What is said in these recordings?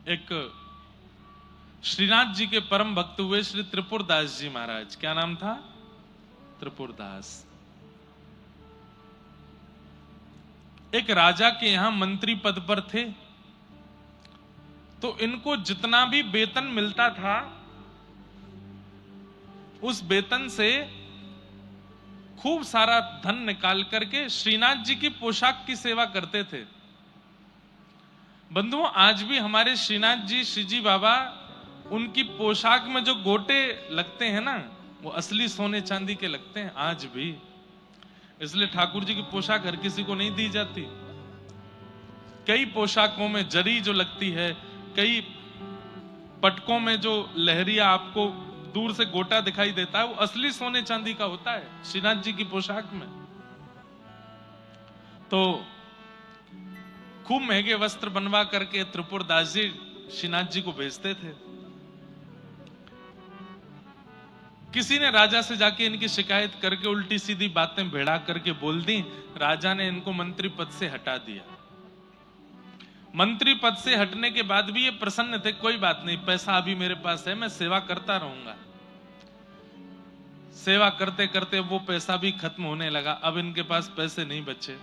एक श्रीनाथ जी के परम भक्त हुए श्री त्रिपुरदास जी महाराज। क्या नाम था? त्रिपुरदास। एक राजा के यहां मंत्री पद पर थे, तो इनको जितना भी वेतन मिलता था उस वेतन से खूब सारा धन निकाल करके श्रीनाथ जी की पोशाक की सेवा करते थे। बंधुओं, आज भी हमारे श्रीनाथ जी, श्रीजी बाबा, उनकी पोशाक में जो गोटे लगते हैं ना, वो असली सोने चांदी के लगते हैं आज भी। इसलिए ठाकुर जी की पोशाक हर किसी को नहीं दी जाती। कई पोशाकों में जरी जो लगती है, कई पटकों में जो लहरिया आपको दूर से गोटा दिखाई देता है, वो असली सोने चांदी का होता है श्रीनाथ जी की पोशाक में। तो खूब महंगे वस्त्र बनवा करके त्रिपुरदास जी श्रीनाथ जी को भेजते थे। किसी ने राजा से जाके इनकी शिकायत करके उल्टी सीधी बातें भेड़ा करके बोल दी। राजा ने इनको मंत्री पद से हटा दिया। मंत्री पद से हटने के बाद भी ये प्रसन्न थे, कोई बात नहीं, पैसा अभी मेरे पास है, मैं सेवा करता रहूंगा। सेवा करते करते वो पैसा भी खत्म होने लगा। अब इनके पास पैसे नहीं बचे।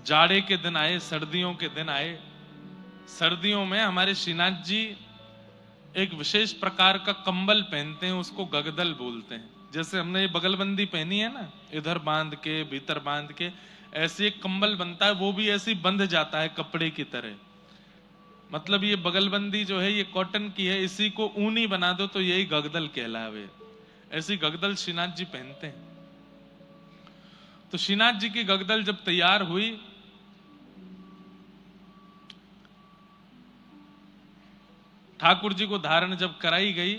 जाड़े के दिन आए, सर्दियों के दिन आए। सर्दियों में हमारे श्रीनाथ जी एक विशेष प्रकार का कंबल पहनते हैं, उसको गगदल बोलते हैं। जैसे हमने ये बगलबंदी पहनी है ना, इधर बांध के भीतर बांध के, ऐसे एक कंबल बनता है, वो भी ऐसे बंध जाता है कपड़े की तरह। मतलब ये बगलबंदी जो है ये कॉटन की है, इसी को ऊनी बना दो तो यही गगदल कहलावे। ऐसी गगदल श्रीनाथ जी पहनते हैं। तो श्रीनाथ जी की गगदल जब तैयार हुई, ठाकुर जी को धारण जब कराई गई,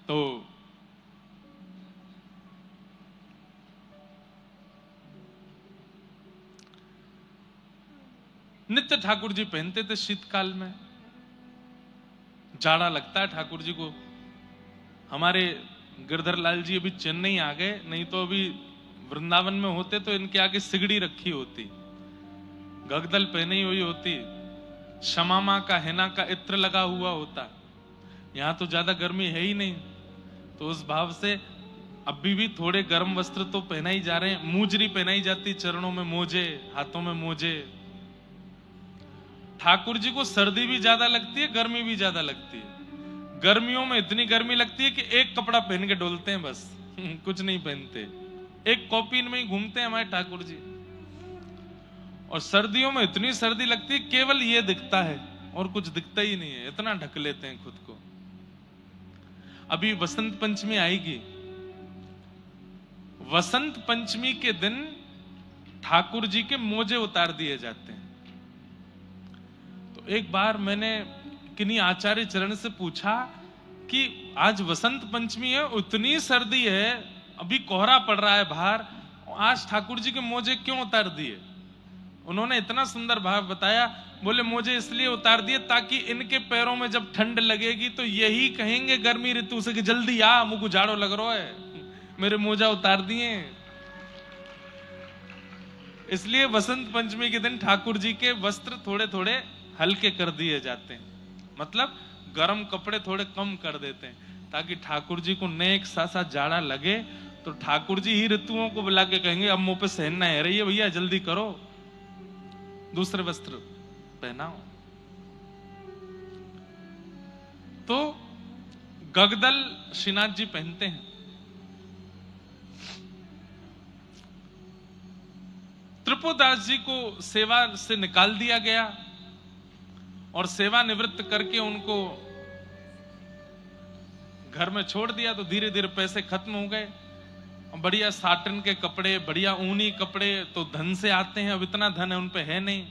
तो नित्य ठाकुर जी पहनते थे। शीतकाल में जाड़ा लगता है ठाकुर जी को। हमारे गिरधर लाल जी अभी चेन्नई आ गए, नहीं तो अभी वृंदावन में होते तो इनके आगे सिगड़ी रखी होती, गगदल पहनी हुई होती, शमामा का हेना का इत्र लगा हुआ होता। यहां तो ज्यादा गर्मी है ही नहीं, तो उस भाव से अभी भी थोड़े गर्म वस्त्र तो पहनाई जा रहे हैं। मूजरी पहनाई जाती, चरणों में मोजे, हाथों में मोजे। ठाकुर जी को सर्दी भी ज्यादा लगती है, गर्मी भी ज्यादा लगती है। गर्मियों में इतनी गर्मी लगती है कि एक कपड़ा पहन के डोलते हैं बस, कुछ नहीं पहनते, एक कॉपीन में ही घूमते हैं हमारे ठाकुर जी। और सर्दियों में इतनी सर्दी लगती है, केवल ये दिखता है और कुछ दिखता ही नहीं है, इतना ढक लेते हैं खुद को। अभी वसंत पंचमी आएगी। वसंत पंचमी के दिन ठाकुर जी के मोजे उतार दिए जाते हैं। तो एक बार मैंने किन्हीं आचार्य चरण से पूछा कि आज वसंत पंचमी है, उतनी सर्दी है, अभी कोहरा पड़ रहा है बाहर, आज ठाकुर जी के मोजे क्यों उतार दिए? उन्होंने इतना सुंदर भाव बताया। बोले मोजे इसलिए उतार दिए ताकि इनके पैरों में जब ठंड लगेगी तो यही कहेंगे गर्मी ऋतु से कि जल्दी आ, मुझको जाड़ो लग रहा है, मेरे मोजा उतार दिए। इसलिए वसंत पंचमी के दिन ठाकुर जी के वस्त्र थोड़े थोड़े हल्के कर दिए जाते हैं, मतलब गर्म कपड़े थोड़े कम कर देते हैं, ताकि ठाकुर जी को नेक सा जाड़ा लगे तो ठाकुर जी ही ऋतुओं को बुला के कहेंगे अब मुंह पे सहना है रही है भैया, जल्दी करो, दूसरे वस्त्र पहनाओ। तो गगदल श्रीनाथ जी पहनते हैं। त्रिपुरदास जी को सेवा से निकाल दिया गया और सेवा निवृत्त करके उनको घर में छोड़ दिया। तो धीरे धीरे पैसे खत्म हो गए। बढ़िया साटन के कपड़े, बढ़िया ऊनी कपड़े तो धन से आते हैं, अब इतना धन है उन पे है नहीं।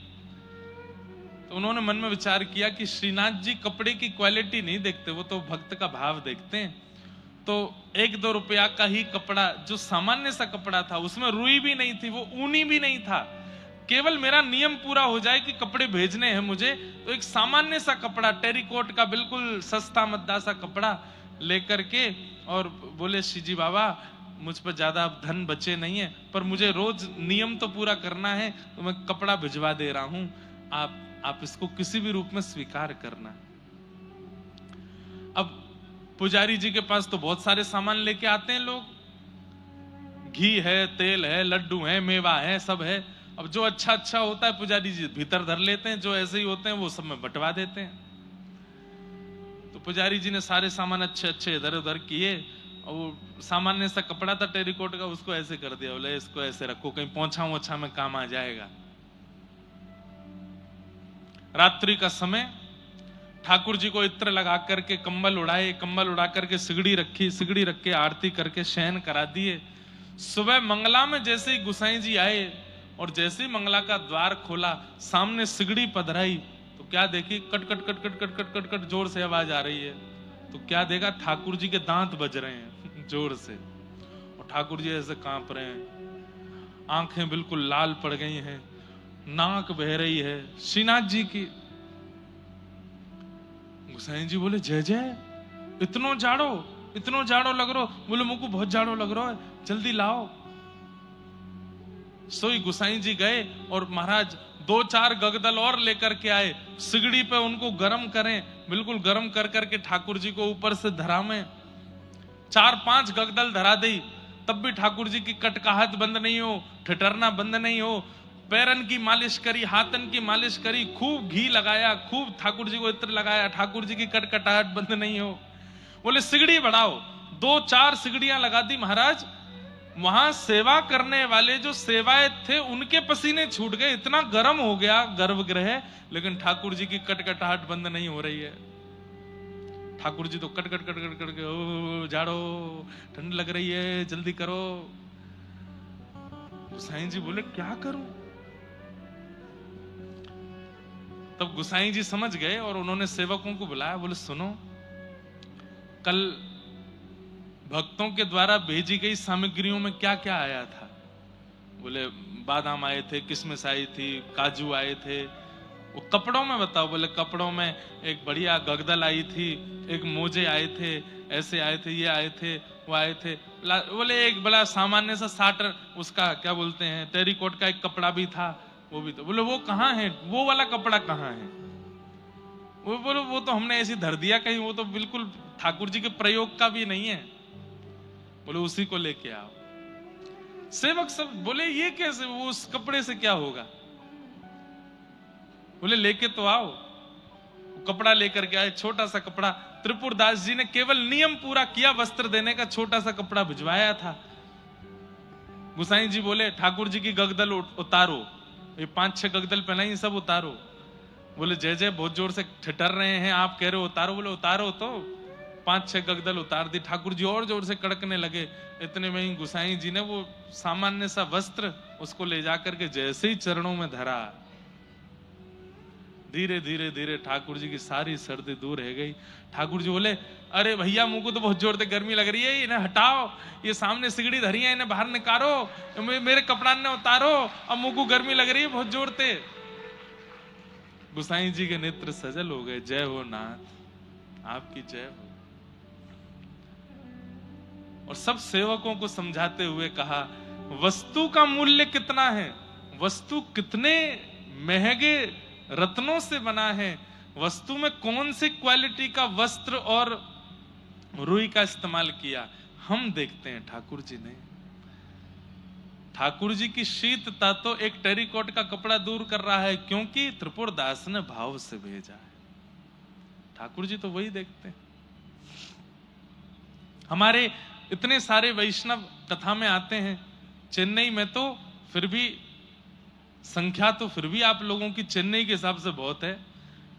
तो उन्होंने मन में विचार किया कि श्रीनाथ जी कपड़े की क्वालिटी नहीं देखते, वो तो भक्त का भाव देखते हैं। तो 1-2 रुपया का ही कपड़ा, जो सामान्य सा कपड़ा था, उसमें रुई भी नहीं थी, वो ऊनी भी नहीं था, केवल मेरा नियम पूरा हो जाए कि कपड़े भेजने हैं मुझे, तो एक सामान्य सा कपड़ा, टेरिकोट का बिल्कुल सस्ता मद्दा सा कपड़ा लेकर के, और बोले श्री जी बाबा मुझ पर ज्यादा धन बचे नहीं है, पर मुझे रोज नियम तो पूरा करना है, तो मैं कपड़ा भिजवा दे रहा हूं, आप आप इसको किसी भी रूप में स्वीकार करना। अब पुजारी जी के पास तो बहुत सारे सामान लेके आते हैं लोग, घी है, तेल है, लड्डू है, मेवा है, सब है। अब जो अच्छा अच्छा होता है पुजारी जी भीतर धर लेते हैं, जो ऐसे ही होते हैं वो सब में बंटवा देते हैं। तो पुजारी जी ने सारे सामान अच्छे अच्छे इधर उधर किए, और वो सामान्य सा कपड़ा था टेरिकोट का, उसको ऐसे कर दिया, बोले इसको ऐसे रखो, कहीं पोंछा वोछा में काम आ जाएगा। रात्रि का समय ठाकुर जी को इत्र लगा करके कंबल उड़ाए, कंबल उड़ा करके सिगड़ी रखी, सिगड़ी रख के आरती करके शयन करा दिए। सुबह मंगला में जैसे ही गुसाई जी आए और जैसे ही मंगला का द्वार खोला, सामने सिगड़ी पधराई, तो क्या देखी, cut cut cut cut cut cut cut cut जोर से आवाज आ रही है। तो क्या देखा, ठाकुर जी के दांत बज रहे हैं जोर से, और ठाकुर जी ऐसे कांप रहे हैं, आंखें बिल्कुल लाल पड़ गई हैं, नाक बह रही है श्रीनाथ जी की। गुसाई जी बोले जय जय, इतनो जाड़ो लग रहा। बोले मुझको बहुत जाड़ो लग रहा है, जल्दी लाओ। सोई गुसाई जी गए और महाराज 2-4 गगदल और लेकर के आए, सिगड़ी पे उनको गरम करें, बिल्कुल गरम कर करके ठाकुर जी को ऊपर से धरा में 4-5 गगदल धरा दी, तब भी ठाकुर जी की कटकाहट बंद नहीं हो, ठिठरना बंद नहीं हो। पैरन की मालिश करी, हाथन की मालिश करी, खूब घी लगाया, खूब ठाकुर जी को इत्र लगाया, ठाकुर जी की कटकटाहट बंद नहीं हो। बोले सिगड़ी बढ़ाओ, 2-4 सिगड़ियां लगा दी महाराज। वहां सेवा करने वाले जो सेवाएं थे उनके पसीने छूट गए, इतना गर्म हो गया गर्भगृह, लेकिन ठाकुर जी की कटकटाहट बंद नहीं हो रही है। ठाकुर जी तो cut cut cut cut cut के, ओ जाड़ो, ठंड लग रही है, जल्दी करो। गुसाई जी बोले क्या करूं? तब गुसाई जी समझ गए और उन्होंने सेवकों को बुलाया, बोले सुनो, कल भक्तों के द्वारा भेजी गई सामग्रियों में क्या क्या आया था? बोले बादाम आए थे, किशमिश आई थी, काजू आए थे। वो कपड़ों में बताओ? बोले कपड़ों में एक बढ़िया गगदल आई थी, एक मोजे आए थे, ऐसे आए थे, ये आए थे, वो आए थे। बोले एक बड़ा सामान्य सा साटर, उसका क्या बोलते हैं, टेरिकोट का एक कपड़ा भी था, वो भी तो। बोले वो कहाँ है, वो वाला कपड़ा कहाँ है? वो बोले वो तो हमने ऐसे धर दिया कहीं, वो तो बिल्कुल ठाकुर जी के प्रयोग का भी नहीं है। बोले उसी को लेके आओ। सेवक सब बोले ये कैसे, वो उस कपड़े से क्या होगा? बोले लेके तो आओ। कपड़ा लेकर के आए, छोटा सा कपड़ा। त्रिपुर दास जी ने केवल नियम पूरा किया, वस्त्र देने का छोटा सा कपड़ा भिजवाया था। गुसाई जी बोले ठाकुर जी की गगदल उतारो, ये 5-6 गगदल पहनाई, सब उतारो। बोले जय जय बहुत जोर से ठिठर रहे हैं, आप कह रहे हो उतारो। बोले उतारो तो। 5-6 गगदल उतार दी, ठाकुर जी और जोर से कड़कने लगे। इतने में ही गुसाई जी ने वो सामान्य सा वस्त्र उसको ले जाकर के जैसे ही चरणों में धरा, धीरे धीरे धीरे ठाकुर जी की सारी सर्दी दूर रह गई। ठाकुर जी बोले अरे भैया मुझको तो बहुत जोर से गर्मी लग रही है, इन्हें हटाओ, ये सामने सिगड़ी धरी है, इन्हें बाहर निकालो, मेरे कपड़ा ने उतारो, अब मुझको गर्मी लग रही है बहुत जोर से। गुसाई जी के नेत्र सजल हो गए। जय हो नाथ, आपकी जय हो। और सब सेवकों को समझाते हुए कहा वस्तु का मूल्य कितना है, वस्तु कितने महंगे रत्नों से बना है, वस्तु में कौन सी क्वालिटी का वस्त्र और रुई का इस्तेमाल किया, हम देखते हैं। ठाकुर जी ने, ठाकुर जी की शीतता तो एक टेरिकोट का कपड़ा दूर कर रहा है, क्योंकि त्रिपुर दास ने भाव से भेजा है। ठाकुर जी तो वही देखते हैं। हमारे इतने सारे वैष्णव कथा में आते हैं, चेन्नई में तो फिर भी संख्या तो फिर भी आप लोगों की चेन्नई के हिसाब से बहुत है,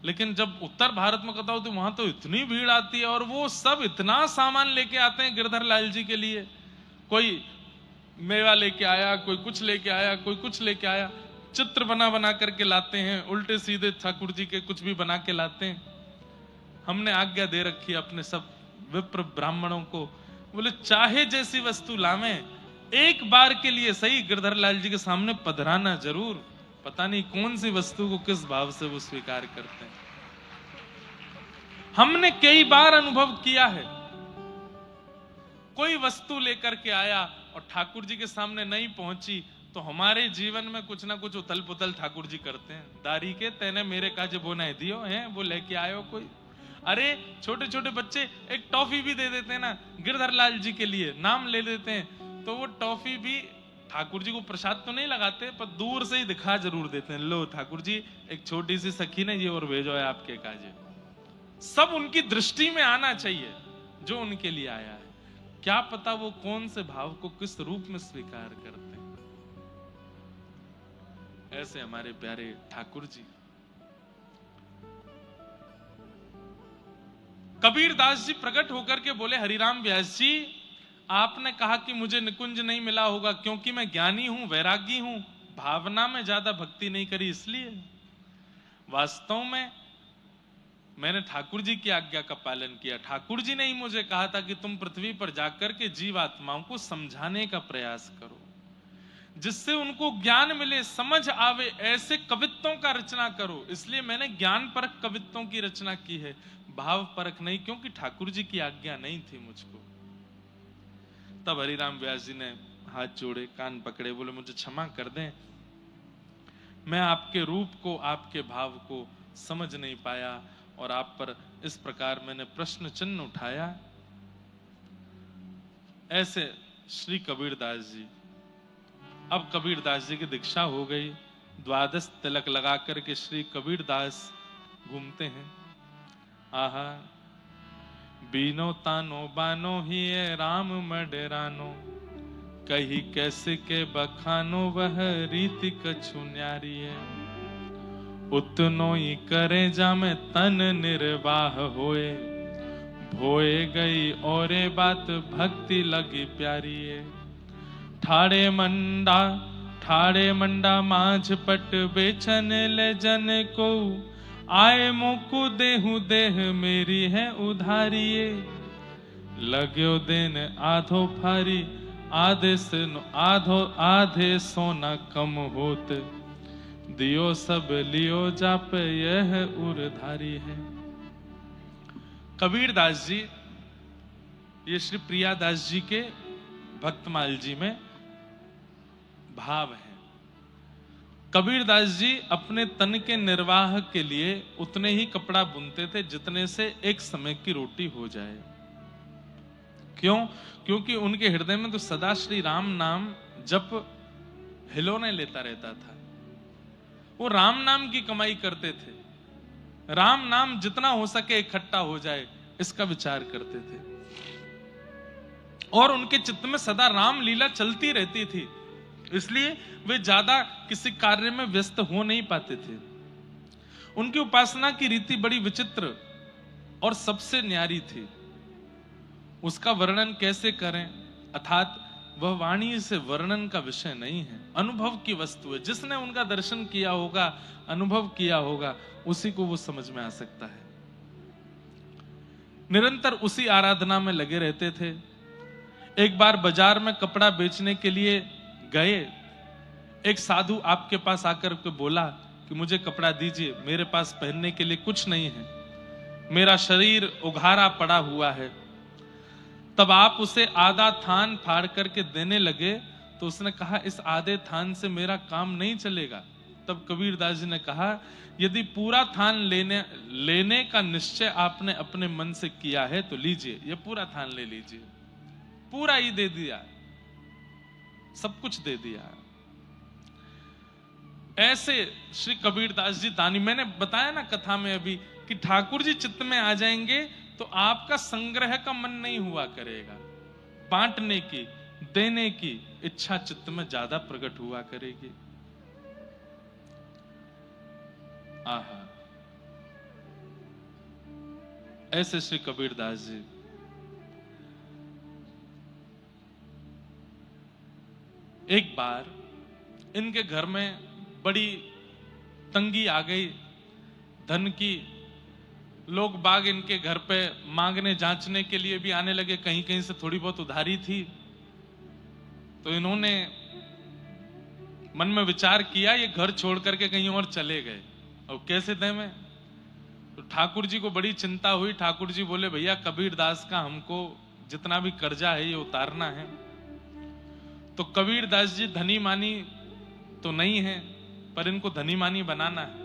लेकिन जब उत्तर भारत में कथा होती है वहां तो इतनी भीड़ आती है, और वो सब इतना सामान लेके आते हैं गिरधर लाल जी के लिए। कोई मेवा लेके आया, कोई कुछ लेके आया, कोई कुछ लेके आया, चित्र बना बना करके लाते हैं, उल्टे सीधे ठाकुर जी के कुछ भी बना के लाते हैं। हमने आज्ञा दे रखी अपने सब विप्र ब्राह्मणों को, बोले चाहे जैसी वस्तु लावें, एक बार के लिए सही गिरधर लाल जी के सामने पधराना जरूर, पता नहीं कौन सी वस्तु को किस भाव से वो स्वीकार करते हैं। हमने कई बार अनुभव किया है, कोई वस्तु लेकर के आया और ठाकुर जी के सामने नहीं पहुंची, तो हमारे जीवन में कुछ ना कुछ उथल पुथल ठाकुर जी करते हैं। दारी के तेने मेरे काज वो नहीं दियो है, वो लेके आयो कोई। अरे छोटे छोटे बच्चे एक टॉफी भी दे देते हैं ना गिरधर लाल जी के लिए, नाम ले लेते हैं, तो वो टॉफी भी ठाकुर जी को प्रसाद तो नहीं लगाते, पर दूर से ही दिखा जरूर देते हैं, लो ठाकुर जी एक छोटी सी सखी ने ये और भेजो है आपके काजे। सब उनकी दृष्टि में आना चाहिए जो उनके लिए आया है। क्या पता वो कौन से भाव को किस रूप में स्वीकार करते हैं। ऐसे हमारे प्यारे ठाकुर जी। कबीर दास जी प्रकट होकर के बोले, हरिराम व्यास जी आपने कहा कि मुझे निकुंज नहीं मिला होगा क्योंकि मैं ज्ञानी हूं, वैरागी हूं, भावना में ज्यादा भक्ति नहीं करी इसलिए। वास्तव में मैंने ठाकुर जी की आज्ञा का पालन किया। ठाकुर जी ने ही मुझे कहा था कि तुम पृथ्वी पर जाकर के जीवात्माओं को समझाने का प्रयास करो, जिससे उनको ज्ञान मिले, समझ आवे, ऐसे कवित्वों का रचना करो। इसलिए मैंने ज्ञान परक कवित्वों की रचना की है, भाव परक नहीं, क्योंकि ठाकुर जी की आज्ञा नहीं थी मुझको। तब हरिराम व्यास जी ने हाथ जोड़े, कान पकड़े, बोले मुझे क्षमा कर दें, मैं आपके रूप को, आपके भाव को समझ नहीं पाया और आप पर इस प्रकार मैंने प्रश्न चिन्ह उठाया। ऐसे श्री कबीर दास जी। अब कबीर दास जी की दीक्षा हो गई, द्वादश तिलक लगा करके श्री कबीर दास घूमते हैं। आहा बीनो तानो बानो ही राम मडरानो, कही कैसे के बखानो वह रीति कछु न्यारी है। उतनो ही करे जामे तन निर्वाह होए, भोए गई औरे बात भक्ति लगी प्यारी है। ठाड़े मंडा माझ पट बेचन ले जन को, आए मोकु देहु देह मेरी है उधारिये। लाग्यो दिन आधो फारी, आधे सोना कम होत, दियो सब लियो जाप यह उरधारी है। कबीर दास जी, ये श्री प्रिया दास जी के भक्तमाल जी में भाव है। कबीर दास जी अपने तन के निर्वाह के लिए उतने ही कपड़ा बुनते थे जितने से एक समय की रोटी हो जाए। क्यों? क्योंकि उनके हृदय में तो सदा श्री राम नाम जप हिलोने लेता रहता था। वो राम नाम की कमाई करते थे, राम नाम जितना हो सके इकट्ठा हो जाए इसका विचार करते थे, और उनके चित्त में सदा राम लीला चलती रहती थी। इसलिए वे ज्यादा किसी कार्य में व्यस्त हो नहीं पाते थे। उनकी उपासना की रीति बड़ी विचित्र और सबसे न्यारी थी। उसका वर्णन कैसे करें, अर्थात वह वाणी से वर्णन का विषय नहीं है, अनुभव की वस्तु है। जिसने उनका दर्शन किया होगा, अनुभव किया होगा, उसी को वो समझ में आ सकता है। निरंतर उसी आराधना में लगे रहते थे। एक बार बाजार में कपड़ा बेचने के लिए गए, एक साधु आपके पास आकर के बोला कि मुझे कपड़ा दीजिए, मेरे पास पहनने के लिए कुछ नहीं है, मेरा शरीर उघारा पड़ा हुआ है। तब आप उसे आधा थान फाड़ करके देने लगे तो उसने कहा इस आधे थान से मेरा काम नहीं चलेगा। तब कबीर दास जी ने कहा यदि पूरा थान लेने का निश्चय आपने अपने मन से किया है तो लीजिए, ये पूरा थान ले लीजिए। पूरा ही दे दिया, सब कुछ दे दिया। ऐसे श्री कबीर दास जी दानी। मैंने बताया ना कथा में अभी कि ठाकुर जी चित्त में आ जाएंगे तो आपका संग्रह का मन नहीं हुआ करेगा, बांटने की, देने की इच्छा चित्त में ज्यादा प्रकट हुआ करेगी। आहा, ऐसे श्री कबीर दास जी। एक बार इनके घर में बड़ी तंगी आ गई, धन की। लोग बाग इनके घर पे मांगने जांचने के लिए भी आने लगे, कहीं कहीं से थोड़ी बहुत उधारी थी। तो इन्होंने मन में विचार किया ये घर छोड़ करके कहीं और चले गए, और कैसे दें मैं। तो ठाकुर जी को बड़ी चिंता हुई। ठाकुर जी बोले भैया कबीर दास का हमको जितना भी कर्जा है ये उतारना है। तो कबीर दास जी धनी मानी तो नहीं है, पर इनको धनी मानी बनाना है।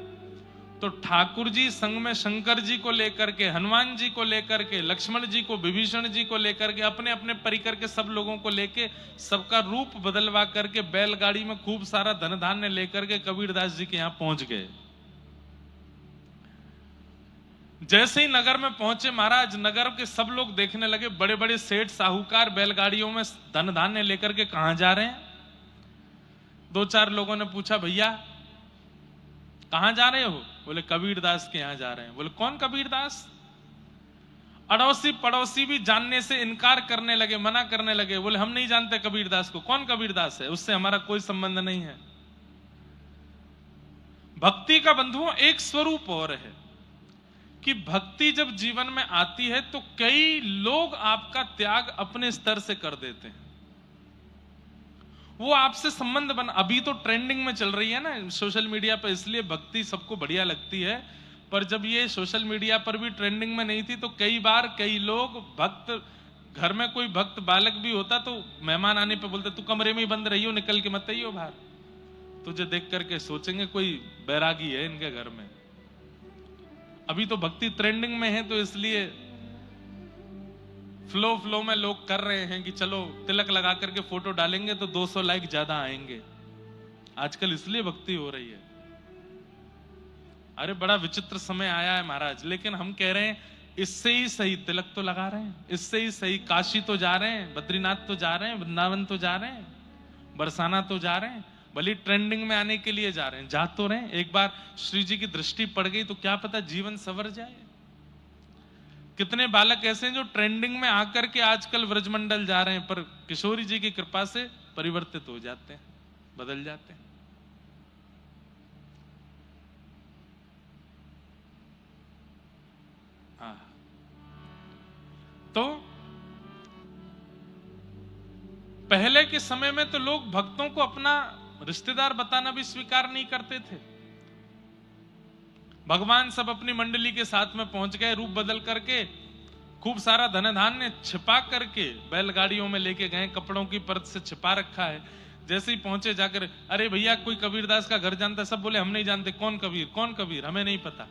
तो ठाकुर जी संग में शंकर जी को लेकर के, हनुमान जी को लेकर के, लक्ष्मण जी को, विभीषण जी को लेकर के, अपने अपने परिकर के सब लोगों को लेके, सबका रूप बदलवा करके बैलगाड़ी में खूब सारा धन धान्य लेकर के कबीरदास जी के यहां पहुंच गए। जैसे ही नगर में पहुंचे महाराज, नगर के सब लोग देखने लगे, बड़े बड़े सेठ साहूकार बैलगाड़ियों में धन धान्य लेकर के कहां जा रहे हैं। दो चार लोगों ने पूछा, भैया कहां जा रहे हो? बोले कबीरदास के यहां जा रहे हैं। बोले कौन कबीरदास? अड़ोसी पड़ोसी भी जानने से इनकार करने लगे, मना करने लगे। बोले हम नहीं जानते कबीरदास को। कौन कबीरदास है? उससे हमारा कोई संबंध नहीं है। भक्ति का बंधुओं एक स्वरूप और है कि भक्ति जब जीवन में आती है तो कई लोग आपका त्याग अपने स्तर से कर देते हैं। वो आपसे संबंध बन, अभी तो ट्रेंडिंग में चल रही है ना सोशल मीडिया पर, इसलिए भक्ति सबको बढ़िया लगती है। पर जब ये सोशल मीडिया पर भी ट्रेंडिंग में नहीं थी तो कई बार कई लोग, भक्त, घर में कोई भक्त बालक भी होता तो मेहमान आने पे बोलते तू कमरे में ही बंद रही हो, निकल के मत आइयो बाहर। तुझे देख करके सोचेंगे कोई बैरागी है इनके घर में। अभी तो भक्ति ट्रेंडिंग में है तो इसलिए फ्लो में लोग कर रहे हैं कि चलो तिलक लगा करके फोटो डालेंगे तो 200 लाइक ज्यादा आएंगे। आजकल इसलिए भक्ति हो रही है। अरे बड़ा विचित्र समय आया है महाराज। लेकिन हम कह रहे हैं इससे ही सही तिलक तो लगा रहे हैं, इससे ही सही काशी तो जा रहे हैं, बद्रीनाथ तो जा रहे हैं, वृंदावन तो जा रहे हैं, बरसाना तो जा रहे हैं, भले ट्रेंडिंग में आने के लिए जा रहे हैं, जा तो रहे हैं। एक बार श्री जी की दृष्टि पड़ गई तो क्या पता जीवन संवर जाए। कितने बालक ऐसे हैं जो ट्रेंडिंग में आकर के आजकल व्रजमंडल जा रहे हैं, पर किशोरी जी की कृपा से परिवर्तित हो जाते हैं, बदल जाते हैं। हाँ, तो पहले के समय में तो लोग भक्तों को अपना रिश्तेदार बताना भी स्वीकार नहीं करते थे। भगवान सब अपनी मंडली के साथ में पहुंच गए, रूप बदल करके, खूब सारा धन धान्य छिपा करके बैलगाड़ियों में लेके गए, कपड़ों की परत से छिपा रखा है। जैसे ही पहुंचे जाकर, अरे भैया कोई कबीरदास का घर जानता है? सब बोले हम नहीं जानते। कौन कबीर? कौन कबीर? हमें नहीं पता।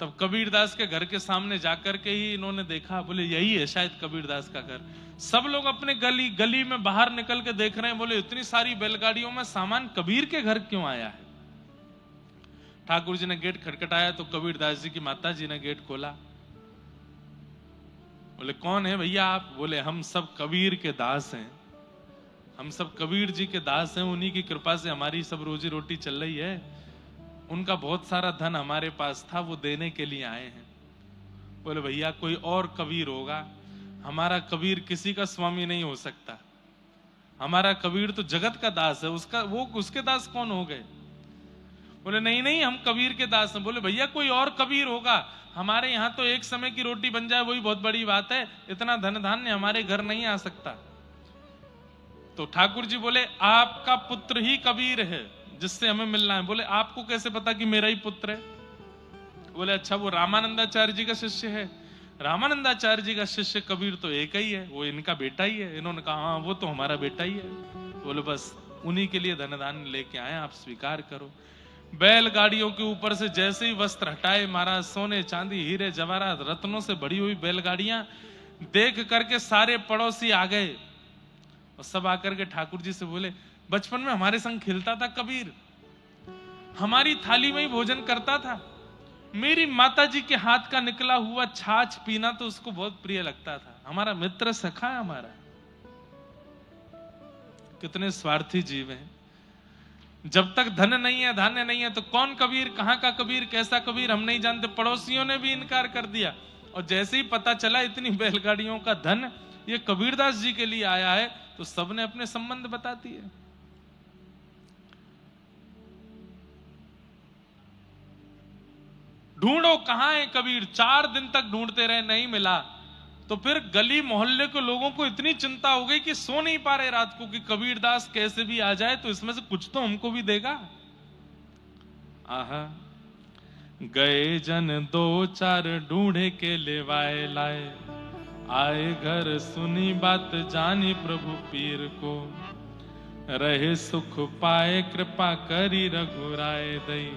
तब कबीरदास के घर के सामने जाकर के ही इन्होंने देखा, बोले यही है शायद कबीरदास का घर। सब लोग अपने गली गली में बाहर निकल के देख रहे हैं, बोले इतनी सारी बैलगाड़ियों में सामान कबीर के घर क्यों आया है? ठाकुर जी ने गेट खटखटाया तो कबीरदास जी की माता जी ने गेट खोला। बोले कौन है भैया आप? बोले हम सब कबीर के दास हैं, हम सब कबीर जी के दास हैं, उन्हीं की कृपा से हमारी सब रोजी रोटी चल रही है। उनका बहुत सारा धन हमारे पास था, वो देने के लिए आए हैं। बोले भैया कोई और कबीर होगा, हमारा कबीर किसी का स्वामी नहीं हो सकता, हमारा कबीर तो जगत का दास है, उसके दास कौन हो गए? बोले नहीं नहीं हम कबीर के दास हैं। बोले भैया कोई और कबीर होगा, हमारे यहाँ तो एक समय की रोटी बन जाए वही बहुत बड़ी बात है, इतना धन धान्य हमारे घर नहीं आ सकता। तो ठाकुर जी बोले आपका पुत्र ही कबीर है जिससे हमें मिलना है। बोले आपको कैसे पता कि मेरा ही पुत्र है? बोले अच्छा वो रामानंदाचार्य जी का शिष्य है। रामानंदाचार्य जी का शिष्य कबीर तो एक ही है, वो इनका बेटा ही है। इन्होंने कहा हाँ वो तो हमारा बेटा ही है। बोले बस उन्हीं के लिए धन धान्य लेके आए, आप स्वीकार करो। बैलगाड़ियों के ऊपर से जैसे ही वस्त्र हटाए महाराज, सोने चांदी हीरे जवाहरात रत्नों से भरी हुई बैलगाड़ियां देख करके सारे पड़ोसी आ गए और सब आकर के ठाकुर जी से बोले बचपन में हमारे संग खेलता था कबीर, हमारी थाली में ही भोजन करता था, मेरी माता जी के हाथ का निकला हुआ छाछ पीना तो उसको बहुत प्रिय लगता था, हमारा मित्र सखा है हमारा। कितने स्वार्थी जीव हैं। जब तक धन नहीं है धान्य नहीं है तो कौन कबीर, कहां का कबीर, कैसा कबीर हम नहीं जानते। पड़ोसियों ने भी इनकार कर दिया और जैसे ही पता चला इतनी बैलगाड़ियों का धन ये कबीरदास जी के लिए आया है तो सबने अपने संबंध बता दिए। ढूंढो कहां है कबीर, 4 दिन तक ढूंढते रहे, नहीं मिला। तो फिर गली मोहल्ले के लोगों को इतनी चिंता हो गई कि सो नहीं पा रहे रात को कि कबीरदास कैसे भी आ जाए तो इसमें से कुछ तो हमको भी देगा। आहा गए जन 2-4 ढूंढे के लेवाए लाए, आए घर सुनी बात जानी प्रभु पीर को, रहे सुख पाए कृपा करी रघुराय दई,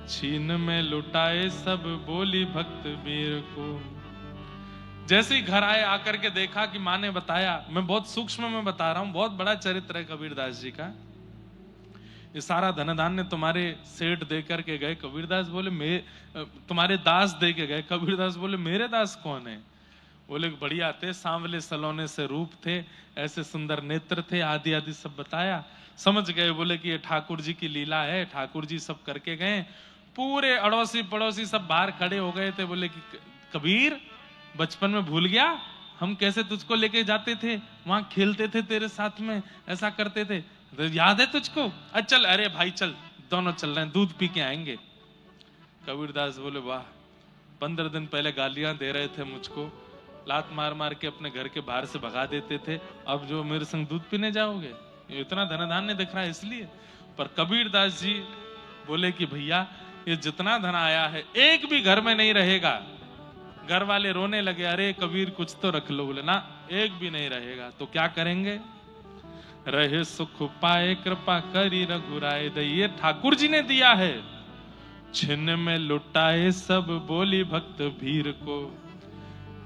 छीन में लुटाए सब बोली भक्त वीर को। जैसे ही घर आए आकर के देखा कि माँ ने बताया, मैं बहुत सूक्ष्म में बता रहा हूं, बहुत बड़ा चरित्र है कबीरदास जी का। ये सारा धन धान्य तुम्हारे सेठ दे करके गए। कबीरदास बोले तुम्हारे दास दे के गए। कबीरदास बोले मेरे दास कौन है? बोले बढ़िया थे, सांवले सलोने से रूप थे, ऐसे सुंदर नेत्र थे, आदि आदि सब बताया। समझ गए, बोले कि ये ठाकुर जी की लीला है, ठाकुर जी सब करके गए। पूरे अड़ोसी पड़ोसी सब बाहर खड़े हो गए थे। बोले कि कबीर बचपन में भूल गया, हम कैसे तुझको लेके जाते थे, वहां खेलते थे तेरे साथ में, ऐसा करते थे, तो याद है तुझको? चल, अरे भाई चल, दोनों चल रहे हैं, दूध पी के आएंगे। कबीरदास बोले वाह, 15 दिन पहले गालियां दे रहे थे मुझको, लात मार मार के अपने घर के बाहर से भगा देते थे, अब जो मेरे संग दूध पीने जाओगे? ये इतना धन धान्य दिख रहा है इसलिए। पर कबीरदास जी बोले कि भैया ये जितना धन आया है एक भी घर में नहीं रहेगा। घर वाले रोने लगे, अरे कबीर कुछ तो रख लो। बोले ना, एक भी नहीं रहेगा। तो क्या करेंगे? रहे सुख पाए कृपा करी रघुराय दई, ये ठाकुर जी ने दिया है। छिन्न में लुटाए सब बोली भक्त भीर को।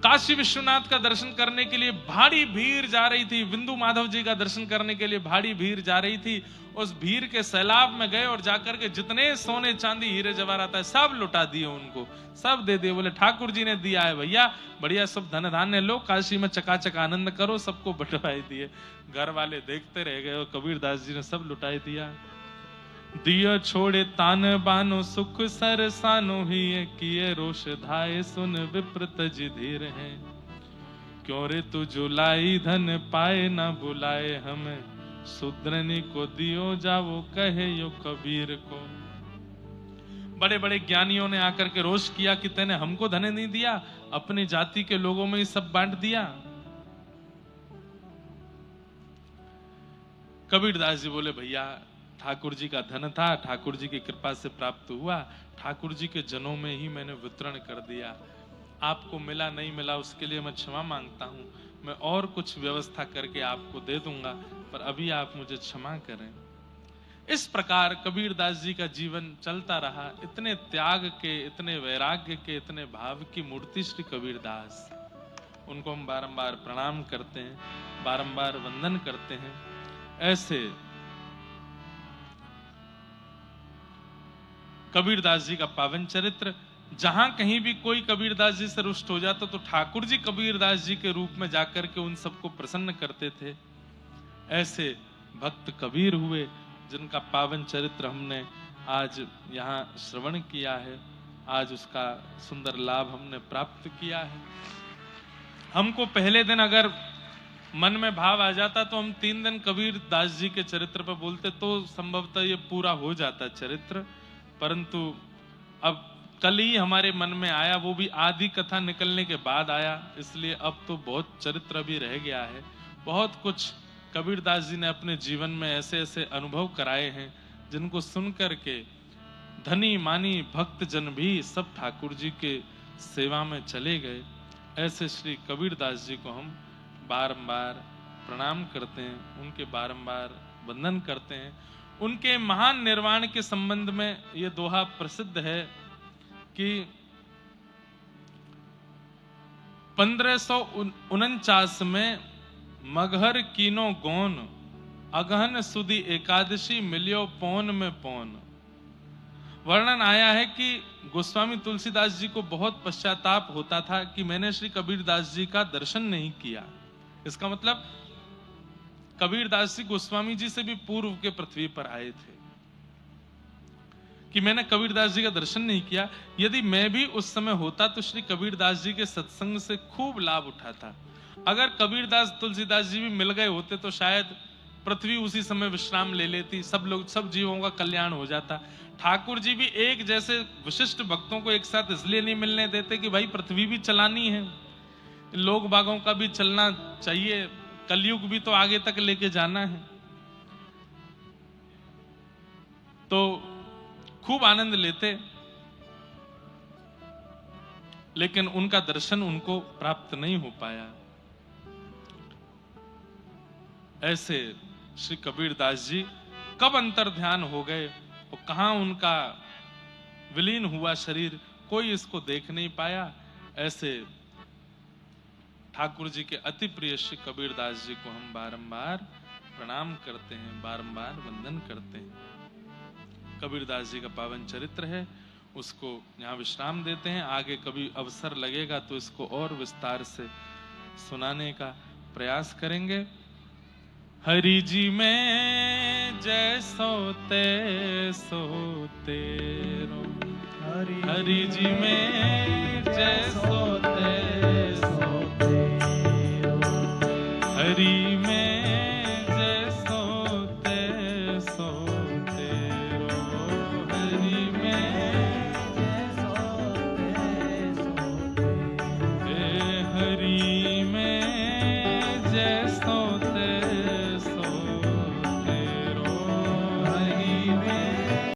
काशी विश्वनाथ का दर्शन करने के लिए भारी भीड़ जा रही थी, बिंदु माधव जी का दर्शन करने के लिए भारी भीड़ जा रही थी। उस भीड़ के सैलाब में गए और जाकर के जितने सोने चांदी हीरे जवाहरात है सब लुटा दिए, उनको सब दे दिए। बोले ठाकुर जी ने दिया है भैया, बढ़िया सब धन धान्य लो, काशी में चकाचक आनंद करो, सबको बंटवाई दिए। घर वाले देखते रह गए और कबीरदास जी ने सब लुटाई दिया। दियो छोड़े तान बानो सुख सरसानो ही किए रोष धाये, सुन विप्रत जी धीर है, क्यों रे तू जुलाई धन पाए ना बुलाए हमें, शूद्रनी को दियो जावो कहे यो कबीर को। बड़े बड़े ज्ञानियों ने आकर के रोष किया कि तेने हमको धन नहीं दिया, अपनी जाति के लोगों में ही सब बांट दिया। कबीरदास जी बोले भैया ठाकुर जी का धन था, ठाकुर जी की कृपा से प्राप्त हुआ, ठाकुर जी के जनों में ही मैंने वितरण कर दिया। आपको मिला नहीं मिला उसके लिए मैं क्षमा मांगता हूं, मैं और कुछ व्यवस्था करके आपको दे दूंगा, पर अभी आप मुझे क्षमा करें। इस प्रकार कबीरदास जी का जीवन चलता रहा। इतने त्याग के, इतने वैराग्य के, इतने भाव की मूर्ति श्री कबीरदास, उनको हम बारंबार प्रणाम करते हैं, बारंबार वंदन करते हैं। ऐसे कबीरदास जी का पावन चरित्र, जहां कहीं भी कोई कबीरदास जी से रुष्ट हो जाता तो ठाकुर जी कबीरदास जी के रूप में जाकर के उन सबको प्रसन्न करते थे। ऐसे भक्त कबीर हुए जिनका पावन चरित्र हमने आज यहाँ श्रवण किया है, आज उसका सुंदर लाभ हमने प्राप्त किया है। हमको पहले दिन अगर मन में भाव आ जाता तो हम 3 दिन कबीरदास जी के चरित्र पर बोलते तो संभवतः ये पूरा हो जाता चरित्र, परंतु अब कल ही हमारे मन में आया, वो भी आधी कथा निकलने के बाद आया, इसलिए अब तो बहुत चरित्र भी रह गया है। बहुत कुछ कबीरदास जी ने अपने जीवन में ऐसे ऐसे अनुभव कराए हैं जिनको सुनकर के धनी मानी भक्त जन भी सब ठाकुर जी के सेवा में चले गए। ऐसे श्री कबीरदास जी को हम बारंबार प्रणाम करते हैं, उनके बारंबार वंदन करते हैं। उनके महान निर्वाण के संबंध में ये दोहा प्रसिद्ध है कि 1549 में मगहर कीनो गोन, अगहन सुदी एकादशी मिलियो पौन में पौन। वर्णन आया है कि गोस्वामी तुलसीदास जी को बहुत पश्चाताप होता था कि मैंने श्री कबीरदास जी का दर्शन नहीं किया। इसका मतलब कबीरदास जी गोस्वामी जी से भी पूर्व के पृथ्वी पर आए थे, कि मैंने कबीरदास जी का दर्शन नहीं किया। यदि मैं भी उस समय होता तो श्री कबीरदास जी के सत्संग से खूब लाभ उठाता। अगर कबीरदास तुलसीदास जी भी मिल गए होते तो शायद पृथ्वी उसी समय विश्राम ले लेती, सब लोग, सब जीवों का कल्याण हो जाता। ठाकुर जी भी एक जैसे विशिष्ट भक्तों को एक साथ इसलिए नहीं मिलने देते कि भाई पृथ्वी भी चलानी है, लोग बागों का भी चलना चाहिए, कलयुग भी तो आगे तक लेके जाना है। तो खूब आनंद लेते, लेकिन उनका दर्शन उनको प्राप्त नहीं हो पाया। ऐसे श्री कबीरदास जी कब अंतर ध्यान हो गए और कहां उनका विलीन हुआ शरीर, कोई इसको देख नहीं पाया। ऐसे ठाकुर जी के अति प्रिय श्री कबीरदास जी को हम बारंबार प्रणाम करते हैं, बारंबार वंदन करते हैं। कबीरदास जी का पावन चरित्र है, उसको यहाँ विश्राम देते हैं। आगे कभी अवसर लगेगा तो इसको और विस्तार से सुनाने का प्रयास करेंगे। हरि जी में जैसो तैसो तेरो, हरि जी में जैसो